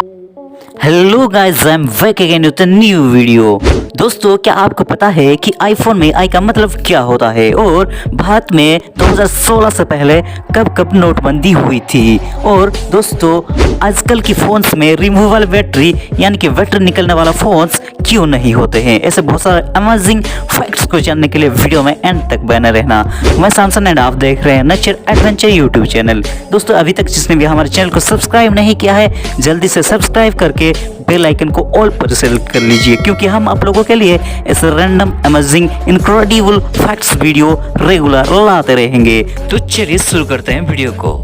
Hello guys, I am back again with a new video. दोस्तों, क्या आपको पता है कि आईफोन में आई का मतलब क्या होता है और भारत में 2016 से पहले कब कब नोटबंदी हुई थी। और दोस्तों, आजकल की फ़ोन्स में रिमूवेबल बैटरी यानी कि बैटरी निकलने वाला फ़ोन्स क्यों नहीं होते हैं। ऐसे बहुत सारे अमेजिंग फैक्ट्स को जानने के लिए वीडियो में एंड तक बने रहना। मैं सैमसन एंड आप देख रहे हैं नेचर एडवेंचर यूट्यूब चैनल। दोस्तों, अभी तक जिसने भी हमारे चैनल को सब्सक्राइब नहीं किया है, जल्दी से सब्सक्राइब करके बेल आइकन को ऑल पर सेलेक्ट कर लीजिए, क्योंकि हम आप लोगों के लिए ऐसे random amazing incredible facts video regular लाते रहेंगे। तो चलिए शुरू करते हैं वीडियो को।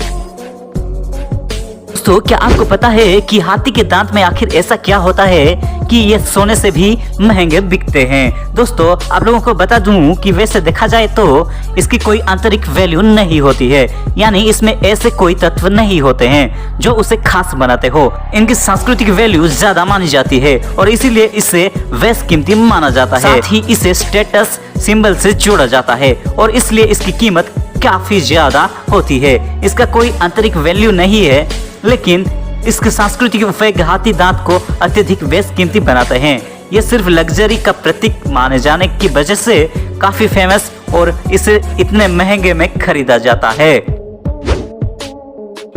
दोस्तों, क्या आपको पता है कि हाथी के दांत में आखिर ऐसा क्या होता है कि ये सोने से भी महंगे बिकते हैं। दोस्तों, आप लोगों को बता दूं कि वैसे देखा जाए तो इसकी कोई आंतरिक वैल्यू नहीं होती है, यानी इसमें ऐसे कोई तत्व नहीं होते हैं जो उसे खास बनाते हो। इनकी सांस्कृतिक वैल्यू ज्यादा मानी जाती है और इसीलिए इसे बेशकीमती माना जाता है। साथ ही इसे स्टेटस सिंबल से जोड़ा जाता है और इसलिए इसकी कीमत काफी ज्यादा होती है। इसका कोई आंतरिक वैल्यू नहीं है, लेकिन इसके सांस्कृतिक उपयोग हाथी दांत को अत्यधिक बेशकीमती बनाते हैं। ये सिर्फ लग्जरी का प्रतीक माने जाने की वजह से काफी फेमस और इसे इतने महंगे में खरीदा जाता है।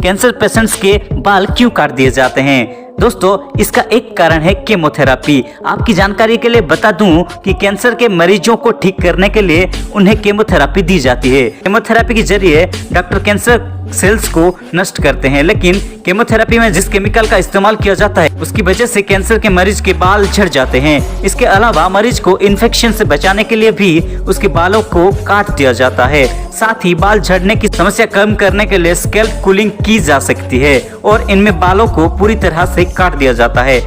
कैंसर पेशेंट्स के बाल क्यों काट दिए जाते हैं? दोस्तों, इसका एक कारण है केमोथेरेपी। आपकी जानकारी के लिए बता दूं कि कैंसर के मरीजों को ठीक करने के लिए उन्हें केमोथेरेपी दी जाती है। केमोथेरेपी के जरिए डॉक्टर कैंसर सेल्स को नष्ट करते हैं, लेकिन केमोथेरेपी में जिस केमिकल का इस्तेमाल किया जाता है उसकी वजह से कैंसर के मरीज के बाल झड़ जाते हैं। इसके अलावा मरीज को इन्फेक्शन से बचाने के लिए भी उसके बालों को काट दिया जाता है। साथ ही बाल झड़ने की समस्या कम करने के लिए स्कैल्प कूलिंग की जा सकती है और इनमें बालों को पूरी तरह से काट दिया जाता है।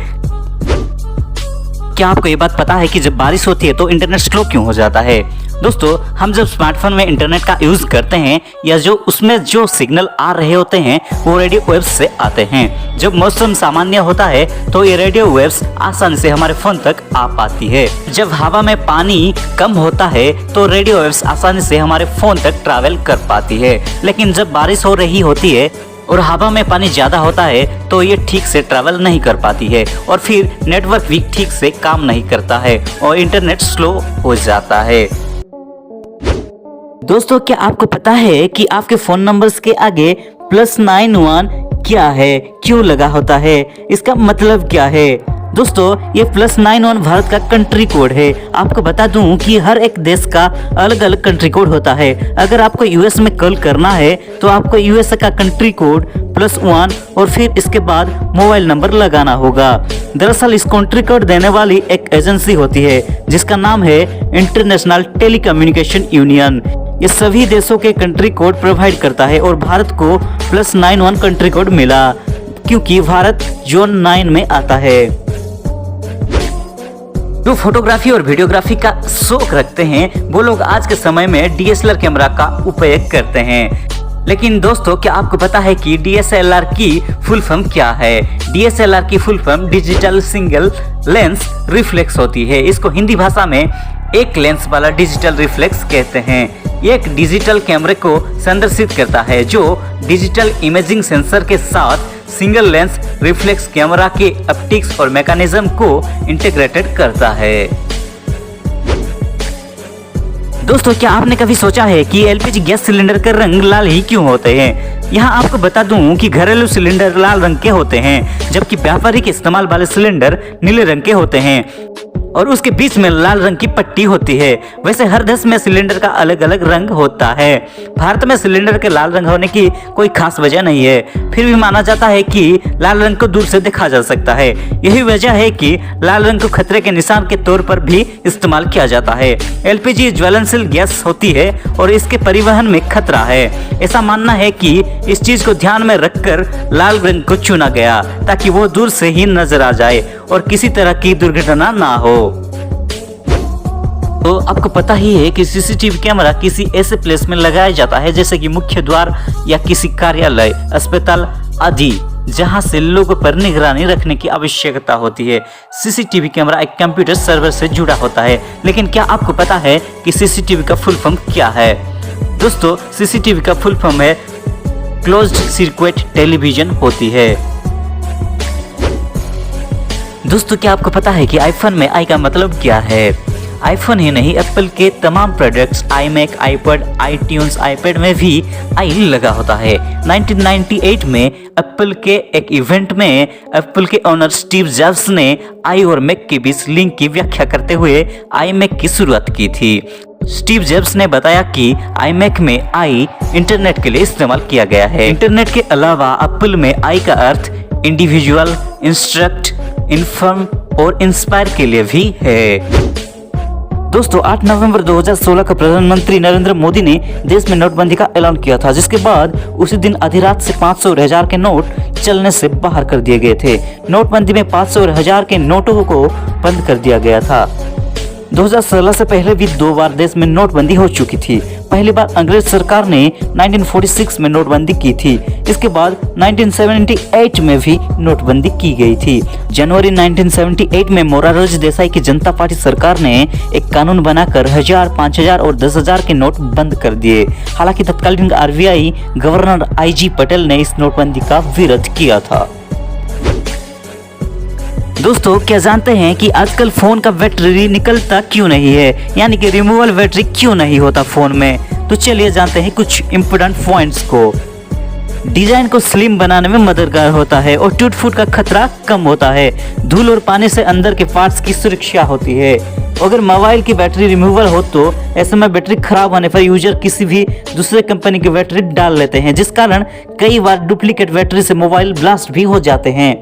क्या आपको ये बात पता है कि जब बारिश होती है तो इंटरनेट स्लो क्यों हो जाता है? दोस्तों, हम जब स्मार्टफोन में इंटरनेट का यूज करते हैं या जो उसमें जो सिग्नल आ रहे होते हैं वो रेडियो वेव्स से आते हैं। जब मौसम सामान्य होता है तो ये रेडियो वेव्स आसानी से हमारे फोन तक आ पाती है। जब हवा में पानी कम होता है तो रेडियो वेव्स आसानी से हमारे फोन तक ट्रैवल कर पाती है, लेकिन जब बारिश हो रही होती है और हवा में पानी ज्यादा होता है तो ये ठीक से ट्रैवल नहीं कर पाती है और फिर नेटवर्क भी ठीक से काम नहीं करता है और इंटरनेट स्लो हो जाता है। दोस्तों, क्या आपको पता है कि आपके फोन नंबर्स के आगे +91 क्या है, क्यों लगा होता है, इसका मतलब क्या है? दोस्तों, ये +91 भारत का कंट्री कोड है। आपको बता दूं कि हर एक देश का अलग अलग कंट्री कोड होता है। अगर आपको यूएस में कॉल करना है तो आपको यूएस का कंट्री कोड +1 और फिर इसके बाद मोबाइल नंबर लगाना होगा। दरअसल इस कंट्री कोड देने वाली एक एजेंसी होती है जिसका नाम है इंटरनेशनल टेलीकम्युनिकेशन यूनियन। ये सभी देशों के कंट्री कोड प्रोवाइड करता है और भारत को +91 कंट्री कोड मिला क्योंकि भारत जोन 9 में आता है। जो फोटोग्राफी और वीडियोग्राफी का शौक रखते हैं वो लोग आज के समय में डीएसएलआर कैमरा का उपयोग करते हैं। लेकिन दोस्तों, क्या आपको पता है कि डीएसएलआर की फुल फॉर्म क्या है? डीएसएलआर की full form digital single lens reflex होती है। इसको हिंदी भाषा में एक लेंस वाला डिजिटल रिफ्लेक्स कहते हैं। ये एक डिजिटल कैमरे को संदर्शित करता है जो डिजिटल इमेजिंग सेंसर के साथ सिंगल लेंस रिफ्लेक्स कैमरा के ऑप्टिक्स और मैकेनिज्म को इंटीग्रेटेड करता है। दोस्तों, क्या आपने कभी सोचा है कि एलपीजी गैस सिलेंडर का रंग लाल ही क्यों होते हैं? यहाँ आपको बता दूं कि घरेलू सिलेंडर लाल रंग के होते हैं, जबकि व्यापारिक इस्तेमाल वाले सिलेंडर नीले रंग के होते हैं और उसके बीच में लाल रंग की पट्टी होती है। वैसे हर देश में सिलेंडर का अलग अलग रंग होता है। भारत में सिलेंडर के लाल रंग होने की कोई खास वजह नहीं है, फिर भी माना जाता है कि लाल रंग को दूर से देखा जा सकता है। यही वजह है कि लाल रंग को खतरे के निशान के तौर पर भी इस्तेमाल किया जाता है। एलपीजी ज्वलनशील गैस होती है और इसके परिवहन में खतरा है। ऐसा मानना है कि इस चीज को ध्यान में रखकर लाल रंग को चुना गया ताकि वो दूर से ही नजर आ जाए और किसी तरह की दुर्घटना ना हो। तो आपको पता ही है कि सीसीटीवी कैमरा किसी ऐसे प्लेस में लगाया जाता है जैसे कि मुख्य द्वार या किसी कार्यालय, अस्पताल आदि, जहां से लोगों पर निगरानी रखने की आवश्यकता होती है। सीसीटीवी कैमरा एक कंप्यूटर सर्वर से जुड़ा होता है, लेकिन क्या आपको पता है कि सीसीटीवी का फुल फॉर्म क्या है? दोस्तों, सीसीटीवी का फुल फॉर्म है क्लोज्ड सर्किट टेलीविजन होती है। दोस्तों क्या आपको पता है कि आईफोन में आई का मतलब क्या है? आईफोन ही नहीं, एप्पल के तमाम products iMac, iPad, iTunes, iPad में भी आई लगा होता है। 1998 में एप्पल के एक इवेंट में एप्पल के ओनर स्टीव जॉब्स ने आई और मैक के बीच लिंक की व्याख्या करते हुए आईमैक की शुरुआत की थी। स्टीव जॉब्स ने बताया कि आईमैक में आई इंटरनेट के लिए इस्तेमाल किया गया है। इंटरनेट के अलावा एप्पल में आई का अर्थ इंडिविजुअल, इंस्ट्रक्ट, इन्फॉर्म और इंस्पायर के लिए भी है। दोस्तों 8 नवंबर 2016 को प्रधानमंत्री नरेंद्र मोदी ने देश में नोटबंदी का ऐलान किया था, जिसके बाद उसी दिन आधी रात से 500 और 1000 के नोट चलने से बाहर कर दिए गए थे। नोटबंदी में 500 और 1000 के नोटों को बंद कर दिया गया था। 2016 से पहले भी 2 बार देश में नोटबंदी हो चुकी थी। पहली बार अंग्रेज सरकार ने 1946 में नोटबंदी की थी। इसके बाद 1978 में भी नोटबंदी की गई थी। जनवरी 1978 में मोरारजी देसाई की जनता पार्टी सरकार ने एक कानून बनाकर 1000, 5000 और 10,000 के नोट बंद कर दिए। हालांकि तत्कालीन आरबीआई गवर्नर IG पटेल ने इस नोटबंदी का विरोध किया था। दोस्तों क्या जानते हैं कि आजकल फोन का बैटरी निकलता क्यों नहीं है, यानी कि रिमूवल बैटरी क्यों नहीं होता फोन में? तो चलिए जानते हैं कुछ इंपोर्टेंट पॉइंट्स को। डिजाइन को स्लिम बनाने में मददगार होता है और टूट फूट का खतरा कम होता है। धूल और पानी से अंदर के पार्ट्स की सुरक्षा होती है। अगर मोबाइल की बैटरी रिमूवल हो तो ऐसे में बैटरी खराब होने पर यूजर किसी भी दूसरे कंपनी की बैटरी डाल लेते हैं, जिस कारण कई बार डुप्लीकेट बैटरी से मोबाइल ब्लास्ट भी हो जाते हैं।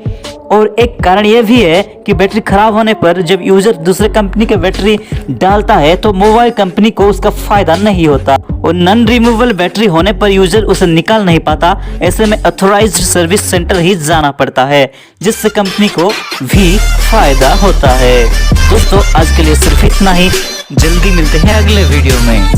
और एक कारण यह भी है कि बैटरी खराब होने पर जब यूजर दूसरे कंपनी के बैटरी डालता है तो मोबाइल कंपनी को उसका फायदा नहीं होता और नॉन रिमूवेबल बैटरी होने पर यूजर उसे निकाल नहीं पाता। ऐसे में ऑथराइज्ड सर्विस सेंटर ही जाना पड़ता है, जिससे कंपनी को भी फायदा होता है। दोस्तों आज के लिए सिर्फ इतना ही। जल्दी मिलते हैं अगले वीडियो में।